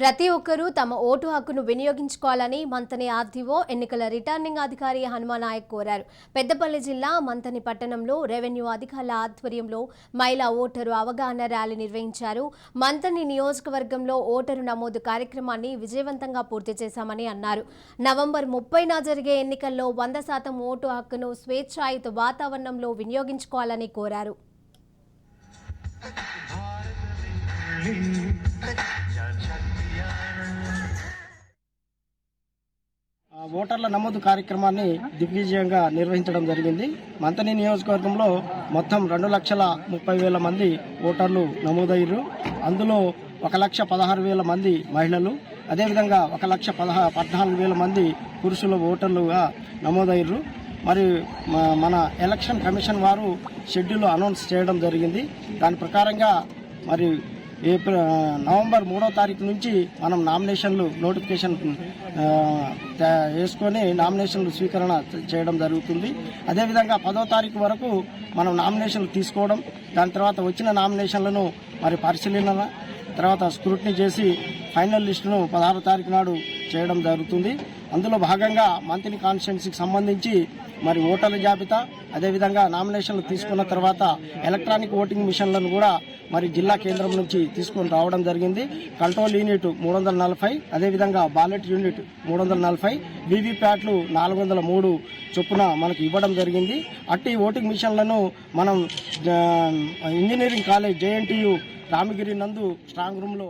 ప్రతి ఒక్కరూ తమ ఓటు హక్కును వినియోగించుకోవాలని మంతని ఆర్డీఓ ఎన్నికల రిటర్నింగ్ అధికారి హనుమానాయక్ కోరారు. పెద్దపల్లి జిల్లా మంతని పట్టణంలో రెవెన్యూ అధికారుల ఆధ్వర్యంలో మహిళా ఓటరు అవగాహన ర్యాలీ నిర్వహించారు. మంతని నియోజకవర్గంలో ఓటరు నమోదు కార్యక్రమాన్ని విజయవంతంగా పూర్తి చేశామని అన్నారు. నవంబర్ 30న జరిగే ఎన్నికల్లో 100% ఓటు హక్కును స్వేచ్ఛాయుత వాతావరణంలో వినియోగించుకోవాలని కోరారు. ఓటర్ల నమోదు కార్యక్రమాన్ని దిగ్విజయంగా నిర్వహించడం జరిగింది. మంతని నియోజకవర్గంలో మొత్తం 2,30,000 మంది ఓటర్లు నమోదయ్యారు. అందులో 1,16,000 మంది మహిళలు, అదేవిధంగా 1,14,000 మంది పురుషుల ఓటర్లుగా నమోదయ్యారు. మరి మన ఎలక్షన్ కమిషన్ వారు షెడ్యూల్ అనౌన్స్ చేయడం జరిగింది. దాని ప్రకారంగా మరి నవంబర్ 3వ తారీఖు నుంచి మనం నామినేషన్లు నోటిఫికేషన్ వేసుకొని నామినేషన్లు స్వీకరణ చేయడం జరుగుతుంది. అదేవిధంగా 10వ తారీఖు వరకు మనం నామినేషన్లు తీసుకోవడం, దాని తర్వాత వచ్చిన నామినేషన్లను మరి పరిశీలన తర్వాత స్క్రూటినీ చేసి ఫైనల్ లిస్టును 16వ తారీఖు నాడు చేయడం జరుగుతుంది. అందులో భాగంగా మంత్రి కాన్స్టిట్యున్సీకి సంబంధించి మరి ఓటర్ల జాబితా, అదేవిధంగా నామినేషన్లు తీసుకున్న తర్వాత ఎలక్ట్రానిక్ ఓటింగ్ మిషన్లను కూడా మరి జిల్లా కేంద్రం నుంచి తీసుకొని రావడం జరిగింది. కంట్రోల్ యూనిట్ 340, అదేవిధంగా బాలెట్ యూనిట్ 340, వీవీప్యాట్లు 403 చొప్పున మనకు ఇవ్వడం జరిగింది. అట్టి ఓటింగ్ మిషన్లను మనం ఇంజనీరింగ్ కాలేజ్ JNTU రామగిరి నందు స్ట్రాంగ్ రూమ్లో